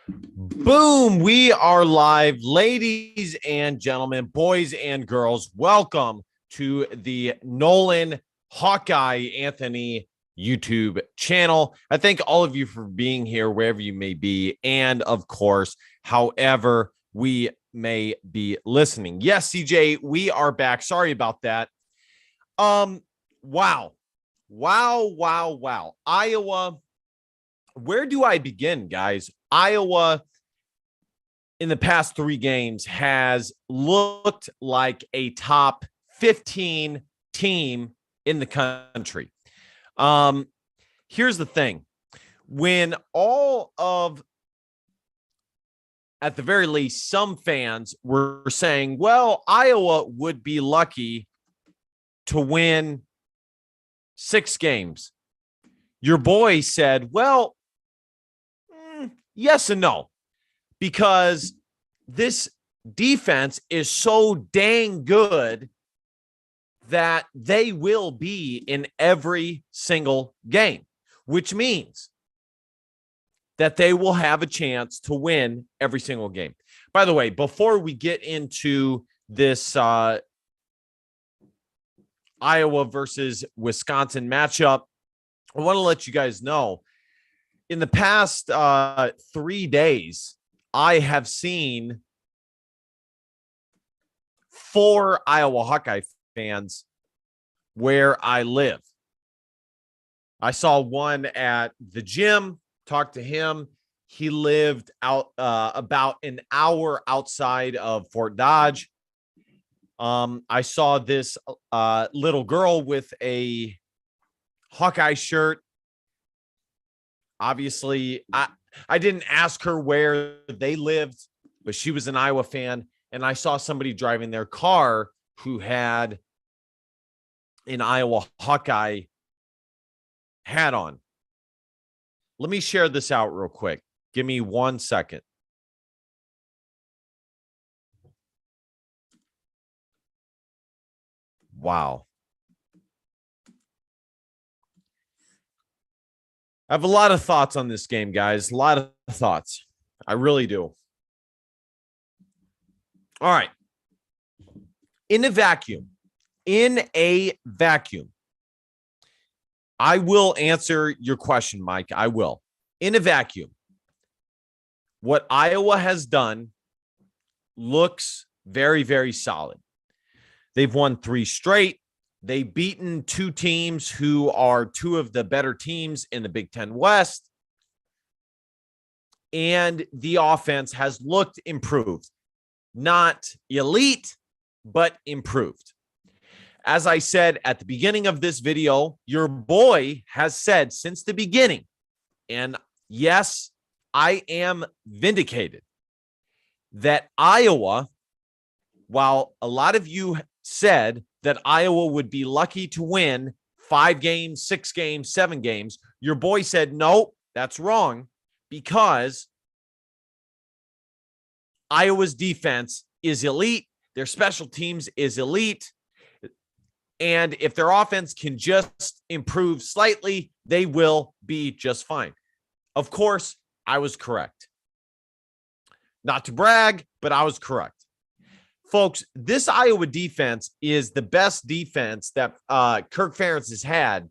Boom, we are live, ladies and gentlemen, boys and girls. Welcome to the Nolan Hawkeye Anthony YouTube channel. I thank all of you for being here wherever you may be, and of course, however we may be listening. Yes, CJ, we are back. Sorry about that. Wow. Iowa. Where do I begin, guys? Iowa in the past 3 games has looked like a top 15 team in the country. Here's the thing. When at the very least, some fans were saying, well, Iowa would be lucky to win 6 games. Your boy said, well, yes and no. Because this defense is so dang good that they will be in every single game, which means that they will have a chance to win every single game. By the way, before we get into this Iowa versus Wisconsin matchup, I want to let you guys know, in the past 3 days, I have seen 4 Iowa Hawkeye fans where I live. I saw one at the gym, talked to him. He lived out about an hour outside of Fort Dodge. I saw this little girl with a Hawkeye shirt. Obviously, I didn't ask her where they lived, but she was an Iowa fan. And I saw somebody driving their car who had an Iowa Hawkeye hat on. Let me share this out real quick. Give me 1 second. Wow. I have a lot of thoughts on this game, guys. A lot of thoughts. I really do. All right. In a vacuum, I will answer your question, Mike. I will. In a vacuum, what Iowa has done looks very, very solid. They've won 3 straight. They've beaten 2 teams who are 2 of the better teams in the Big Ten West. And the offense has looked improved. Not elite, but improved. As I said at the beginning of this video, your boy has said since the beginning, and yes, I am vindicated, that Iowa, while a lot of you said that Iowa would be lucky to win 5 games, 6 games, 7 games, your boy said, no, that's wrong, because Iowa's defense is elite. Their special teams is elite. And if their offense can just improve slightly, they will be just fine. Of course, I was correct. Not to brag, but I was correct. Folks, this Iowa defense is the best defense that Kirk Ferentz has had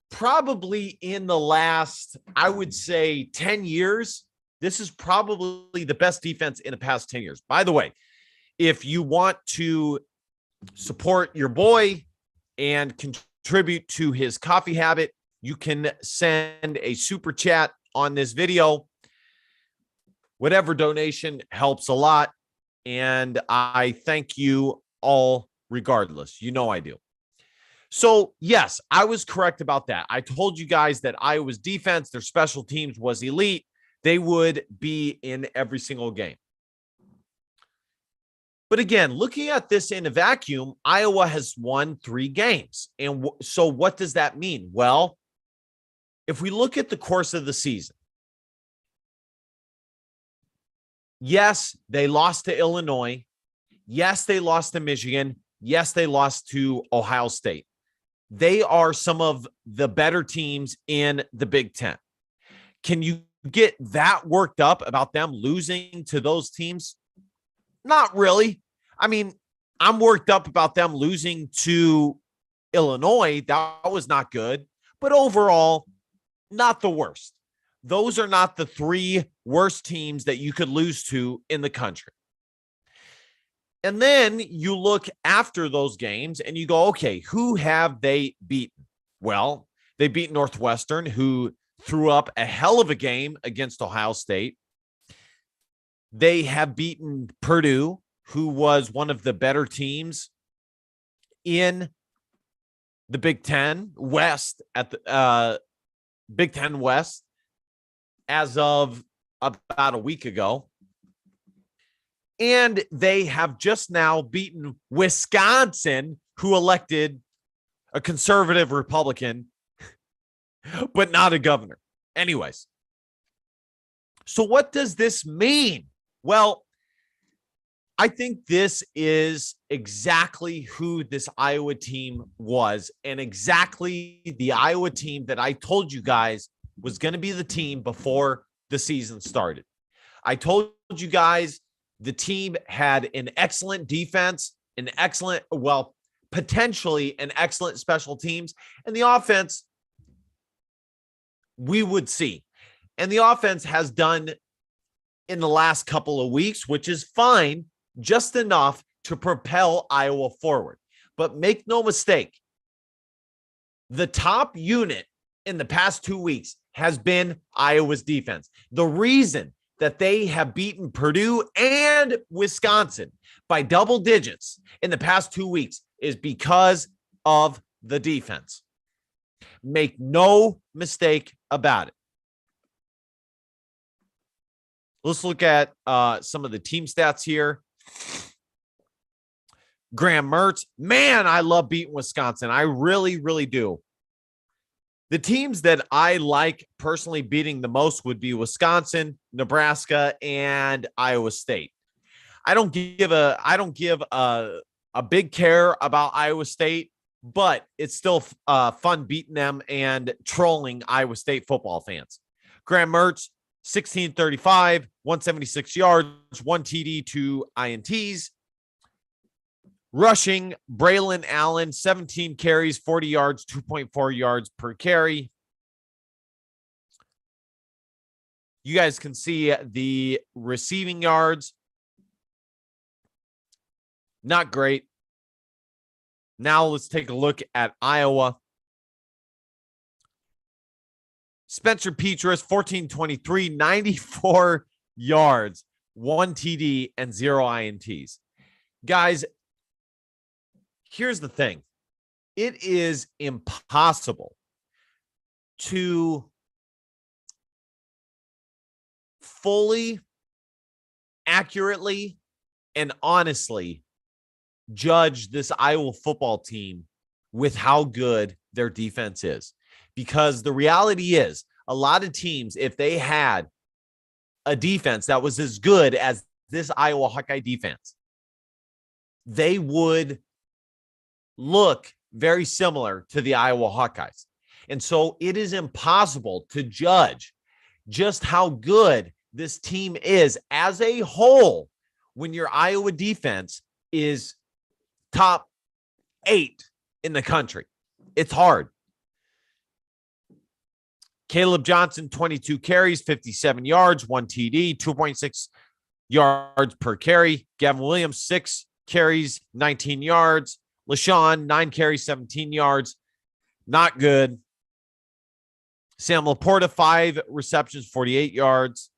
probably in the last, I would say, 10 years. This is probably the best defense in the past 10 years. By the way, if you want to support your boy and contribute to his coffee habit, you can send a super chat on this video. Whatever donation helps a lot. And I thank you all regardless. You know I do. So, yes, I was correct about that. I told you guys that Iowa's defense, their special teams was elite. They would be in every single game. But again, looking at this in a vacuum, Iowa has won 3 games. And so what does that mean? Well, if we look at the course of the season, yes, they lost to Illinois. Yes, they lost to Michigan. Yes, they lost to Ohio State. They are some of the better teams in the Big Ten. Can you get that worked up about them losing to those teams? Not really. I mean, I'm worked up about them losing to Illinois. That was not good. But overall, not the worst. Those are not the three worst teams that you could lose to in the country. And then you look after those games and you go, okay, who have they beaten? Well, they beat Northwestern, who threw up a hell of a game against Ohio State. They have beaten Purdue, who was one of the better teams in the Big Ten West at the Big Ten West as of about a week ago. And they have just now beaten Wisconsin, who elected a conservative Republican, but not a governor. Anyways, so what does this mean? Well, I think this is exactly who this Iowa team was, and exactly the Iowa team that I told you guys was going to be the team before the season started. I told you guys the team had an excellent defense, potentially an excellent special teams, and the offense, we would see. And the offense has done in the last couple of weeks, which is fine, just enough to propel Iowa forward. But make no mistake, the top unit in the past 2 weeks has been Iowa's defense. The reason that they have beaten Purdue and Wisconsin by double digits in the past 2 weeks is because of the defense. Make no mistake about it. Let's look at some of the team stats here. Graham Mertz, man, I love beating Wisconsin. I really, really do. The teams that I like personally beating the most would be Wisconsin, Nebraska, and Iowa State. I don't give a big care about Iowa State, but it's still fun beating them and trolling Iowa State football fans. Graham Mertz, 1635, 176 yards, 1 TD, 2 INTs. Rushing, Braylon Allen, 17 carries, 40 yards, 2.4 yards per carry. You guys can see the receiving yards. Not great. Now let's take a look at Iowa. Spencer Petras, 1423, 94 yards, 1 TD, and 0 INTs. Guys, here's the thing. It is impossible to fully, accurately, and honestly judge this Iowa football team with how good their defense is. Because the reality is, a lot of teams, if they had a defense that was as good as this Iowa Hawkeye defense, they would look very similar to the Iowa Hawkeyes. And so it is impossible to judge just how good this team is as a whole when your Iowa defense is top 8 in the country. It's hard. Caleb Johnson, 22 carries, 57 yards, 1 TD, 2.6 yards per carry. Gavin Williams, 6 carries, 19 yards. LaShawn, 9 carries, 17 yards. Not good. Sam Laporta, 5 receptions, 48 yards.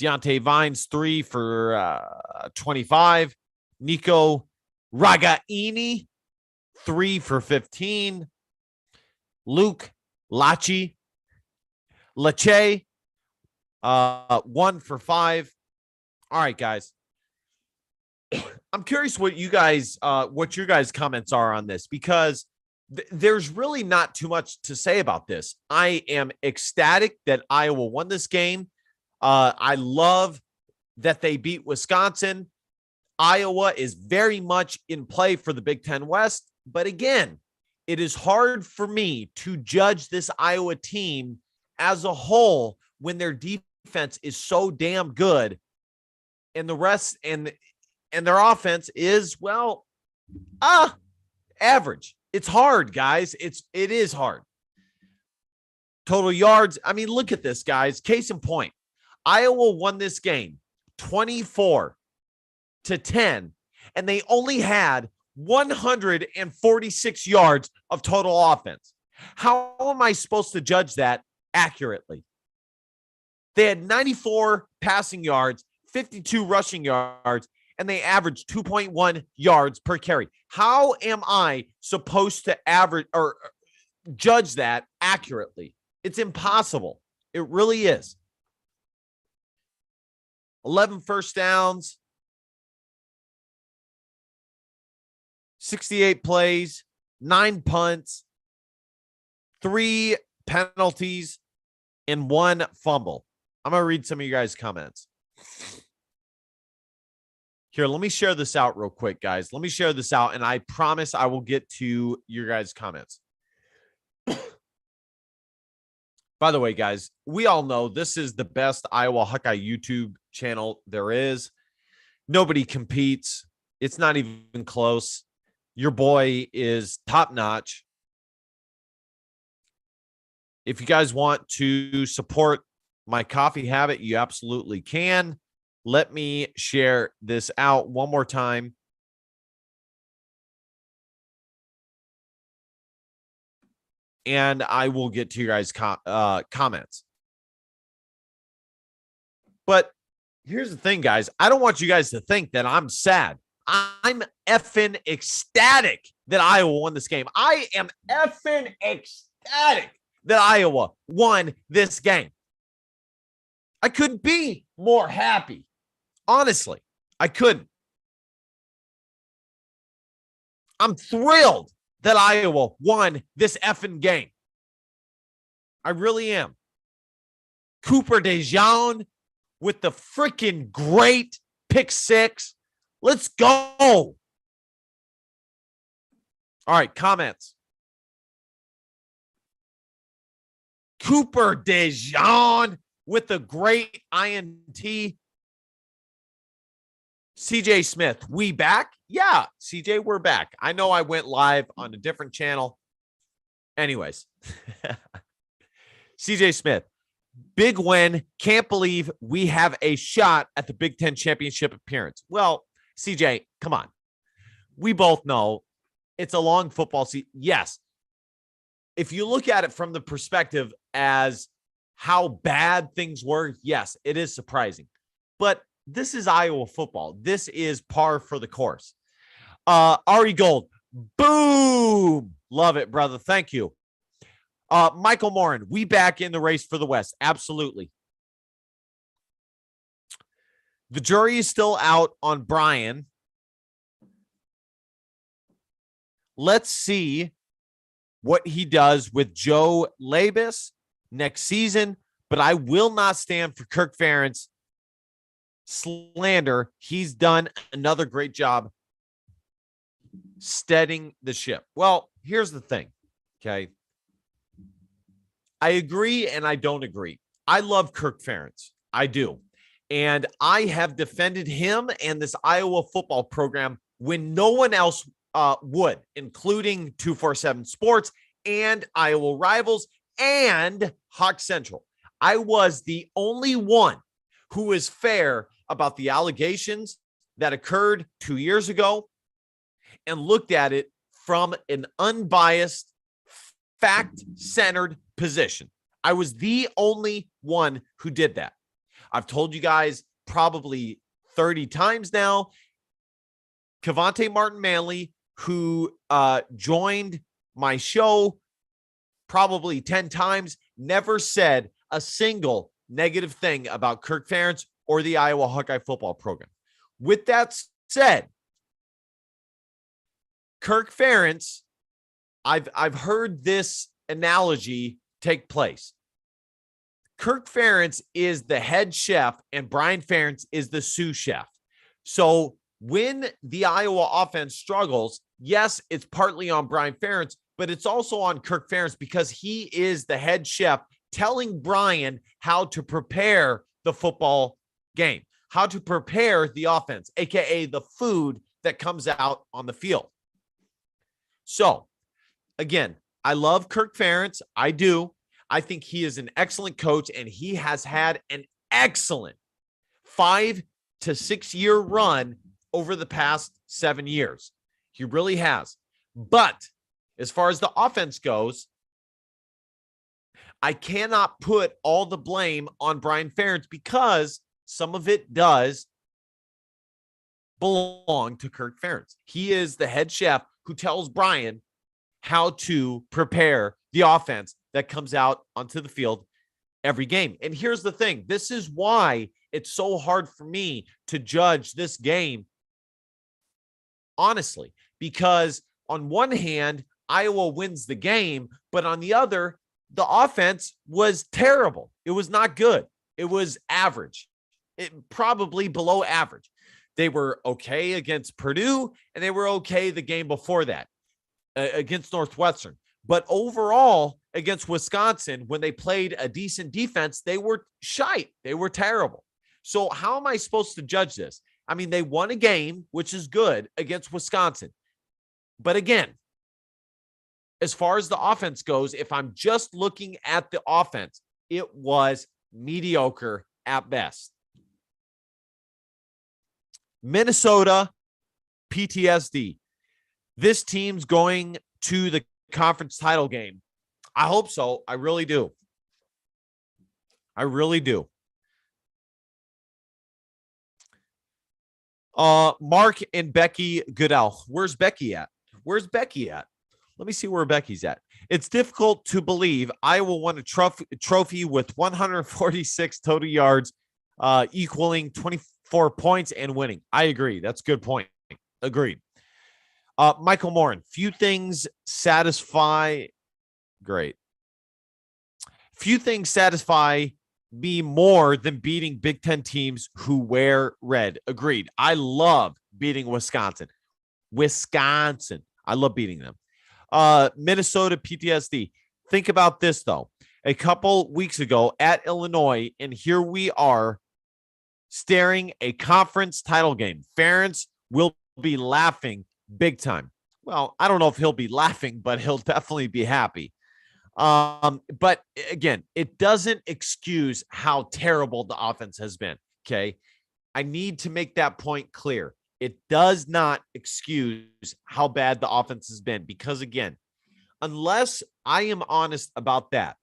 Deontay Vines, 3 for 25. Nico Ragaini, 3 for 15. Luke Lache, 1 for 5. All right, guys. I'm curious what your guys' comments are on this, because there's really not too much to say about this. I am ecstatic that Iowa won this game. I love that they beat Wisconsin. Iowa is very much in play for the Big Ten West. But again, it is hard for me to judge this Iowa team as a whole when their defense defense is so damn good, and the rest and their offense is, well, average. It's hard, guys. It is hard. Total yards. I mean, look at this, guys. Case in point, Iowa won this game 24-10, and they only had 146 yards of total offense. How am I supposed to judge that accurately? They had 94 passing yards, 52 rushing yards, and they averaged 2.1 yards per carry. How am I supposed to average or judge that accurately? It's impossible. It really is. 11 first downs, 68 plays, 9 punts, 3 penalties, and 1 fumble. I'm going to read some of you guys' comments. Here, let me share this out real quick, guys. Let me share this out, and I promise I will get to your guys' comments. By the way, guys, we all know this is the best Iowa Hawkeye YouTube channel there is. Nobody competes. It's not even close. Your boy is top-notch. If you guys want to support my coffee habit, you absolutely can. Let me share this out one more time. And I will get to your guys' comments. But here's the thing, guys. I don't want you guys to think that I'm sad. I'm effing ecstatic that Iowa won this game. I am effing ecstatic that Iowa won this game. I couldn't be more happy. Honestly, I couldn't. I'm thrilled that Iowa won this effing game. I really am. Cooper DeJean with the freaking great pick 6. Let's go. All right, comments. Cooper DeJean with the great INT. CJ Smith, we back? Yeah, CJ, we're back. I know I went live on a different channel. Anyways, CJ Smith, big win. Can't believe we have a shot at the Big Ten championship appearance. Well, CJ, come on. We both know it's a long football season. Yes. If you look at it from the perspective as how bad things were, yes, it is surprising. But this is Iowa football. This is par for the course. Ari Gold, boom. Love it, brother. Thank you. Michael Morin, we back in the race for the West. Absolutely. The jury is still out on Brian. Let's see what he does with Joe Labus next season, but I will not stand for Kirk Ferentz slander. He's done another great job steadying the ship. Well, here's the thing, okay? I agree and I don't agree. I love Kirk Ferentz. I do. And I have defended him and this Iowa football program when no one else would, including 247 Sports and Iowa Rivals and Hawk Central. I was the only one who was fair about the allegations that occurred 2 years ago and looked at it from an unbiased, fact-centered position. I was the only one who did that. I've told you guys probably 30 times now, Cavante Martin-Manley, who joined my show probably 10 times, never said a single negative thing about Kirk Ferentz or the Iowa Hawkeye football program. With that said, Kirk Ferentz, I've heard this analogy take place. Kirk Ferentz is the head chef and Brian Ferentz is the sous chef. So when the Iowa offense struggles, yes, it's partly on Brian Ferentz, but it's also on Kirk Ferentz because he is the head chef telling Brian how to prepare the football game, how to prepare the offense, aka the food that comes out on the field. So, again, I love Kirk Ferentz. I do. I think he is an excellent coach, and he has had an excellent 5 to 6 year run over the past 7 years. He really has. But as far as the offense goes, I cannot put all the blame on Brian Ferentz because some of it does belong to Kirk Ferentz. He is the head chef who tells Brian how to prepare the offense that comes out onto the field every game. And here's the thing. This is why it's so hard for me to judge this game, honestly, because on one hand, Iowa wins the game, but on the other, the offense was terrible. It was not good. It was average. It probably below average. They were okay against Purdue, and they were okay the game before that against Northwestern. But overall, against Wisconsin, when they played a decent defense, they were shite. They were terrible. So how am I supposed to judge this? I mean, they won a game, which is good, against Wisconsin. But again, as far as the offense goes, if I'm just looking at the offense, it was mediocre at best. Minnesota, PTSD. This team's going to the conference title game. I hope so. I really do. I really do. Mark and Becky Goodell. Where's Becky at? Where's Becky at? Let me see where Becky's at. It's difficult to believe Iowa won a trophy with 146 total yards, equaling 24 points and winning. I agree. That's a good point. Agreed. Michael Morin, few things satisfy. Great. Few things satisfy me more than beating Big Ten teams who wear red. Agreed. I love beating Wisconsin. I love beating them. Minnesota PTSD. Think about this, though. A couple weeks ago at Illinois, and here we are staring a conference title game. Ferentz will be laughing big time. Well, I don't know if he'll be laughing, but he'll definitely be happy. But again, it doesn't excuse how terrible the offense has been. Okay. I need to make that point clear. It does not excuse how bad the offense has been, because again, unless I am honest about that,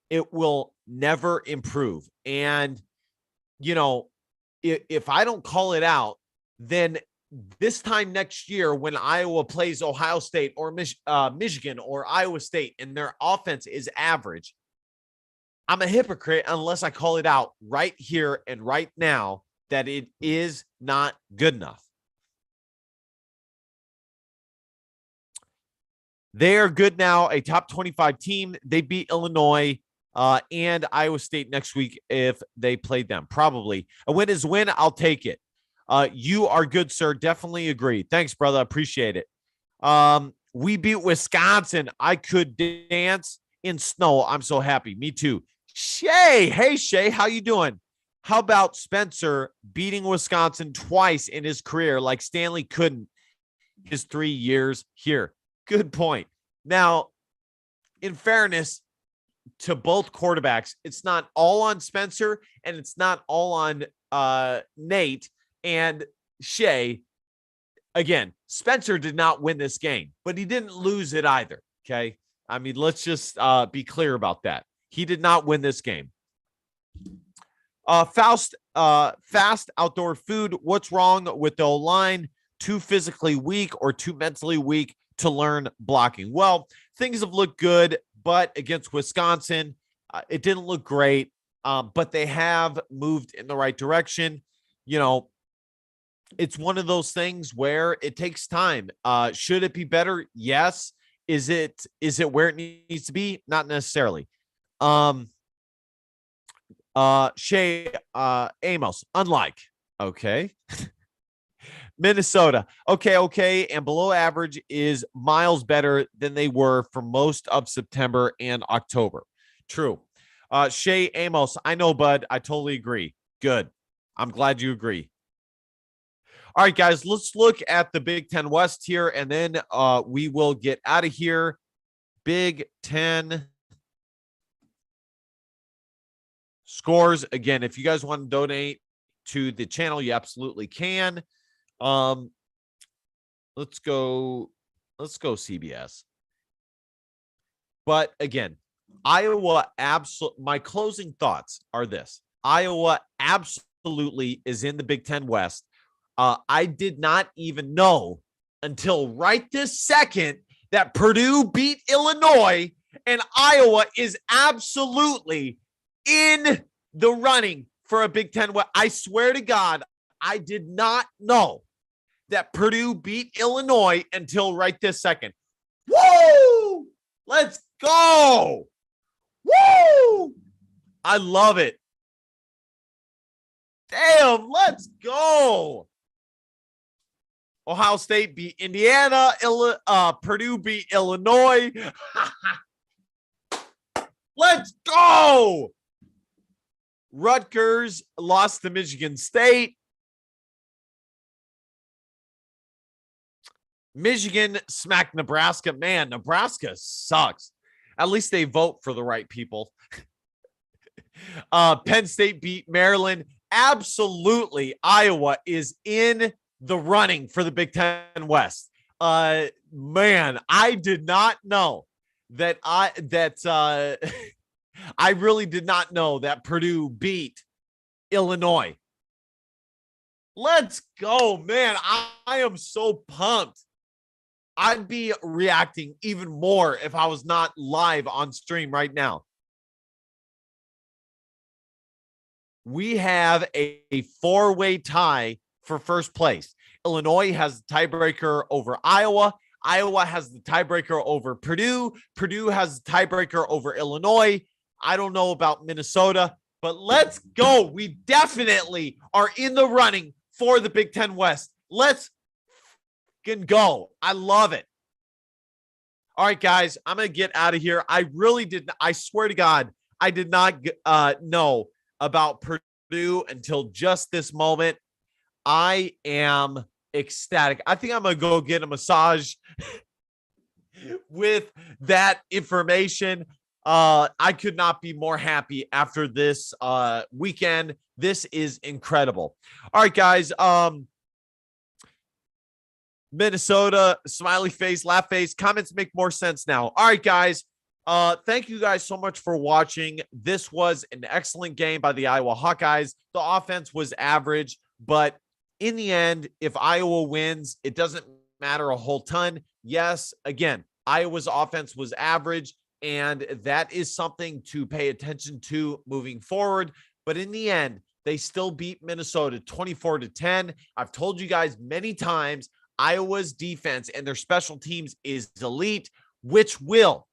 it will never improve. And, you know, if I don't call it out, then this time next year when Iowa plays Ohio State or Michigan or Iowa State and their offense is average, I'm a hypocrite unless I call it out right here and right now that it is not good enough. They are good now, a top 25 team. They beat Illinois and Iowa State next week if they played them. Probably. A win is a win. I'll take it. You are good, sir. Definitely agree. Thanks, brother. Appreciate it. We beat Wisconsin. I could dance in snow. I'm so happy. Me too. Shay. Hey, Shay. How you doing? How about Spencer beating Wisconsin twice in his career like Stanley couldn't his 3 years here? Good point. Now, in fairness to both quarterbacks, it's not all on Spencer and it's not all on Nate and Shay. Again, Spencer did not win this game, but he didn't lose it either. Okay. I mean, let's just be clear about that. He did not win this game. Fast outdoor food. What's wrong with the O-line? Too physically weak or too mentally weak to learn blocking? Well, things have looked good, but against Wisconsin, it didn't look great. But they have moved in the right direction. You know, it's one of those things where it takes time. Should it be better? Yes. Is it where it needs to be? Not necessarily. Shay Amos, unlike. Okay. Minnesota. Okay. And below average is miles better than they were for most of September and October. True. Shay Amos, I know, bud. I totally agree. Good. I'm glad you agree. All right, guys, let's look at the Big Ten West here, and then we will get out of here. Big Ten scores. Again, if you guys want to donate to the channel, you absolutely can. Let's go CBS. But again, Iowa my closing thoughts are this. Iowa absolutely is in the Big Ten West. I did not even know until right this second that Purdue beat Illinois, and Iowa is absolutely in the running for a Big Ten West. I swear to God, I did not know that Purdue beat Illinois until right this second. Woo! Let's go! Woo! I love it. Damn, let's go. Ohio State beat Indiana. Purdue beat Illinois. Let's go. Rutgers lost to Michigan State. Michigan smacked Nebraska. Man, Nebraska sucks. At least they vote for the right people. Penn State beat Maryland. Absolutely, Iowa is in the running for the Big Ten West. Man, I did not know that I really did not know that Purdue beat Illinois. Let's go, man. I am so pumped. I'd be reacting even more if I was not live on stream right now. We have a four-way tie for first place. Illinois has the tiebreaker over Iowa. Iowa has the tiebreaker over Purdue. Purdue has the tiebreaker over Illinois. I don't know about Minnesota, but let's go. We definitely are in the running for the Big Ten West. Let's go. I love it. All right, guys, I'm going to get out of here. I really didn't. I swear to God, I did not know about Purdue until just this moment. I am ecstatic. I think I'm going to go get a massage with that information. I could not be more happy after this weekend. This is incredible. All right, guys. Minnesota, smiley face, laugh face. Comments make more sense now. All right, guys. Thank you guys so much for watching. This was an excellent game by the Iowa Hawkeyes. The offense was average, but in the end, if Iowa wins, it doesn't matter a whole ton. Yes, again, Iowa's offense was average, and that is something to pay attention to moving forward. But in the end, they still beat Minnesota 24-10. I've told you guys many times, Iowa's defense and their special teams is elite, which will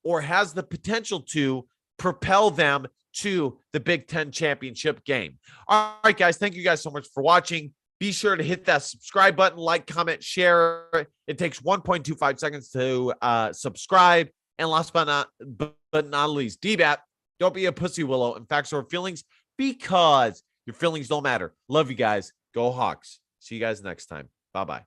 or has the potential to propel them to the Big Ten championship game. All right, guys. Thank you guys so much for watching. Be sure to hit that subscribe button, like, comment, share. It takes 1.25 seconds to subscribe. And last but not least, DBAT, don't be a pussy willow and facts or feelings, because your feelings don't matter. Love you guys. Go Hawks. See you guys next time. Bye-bye.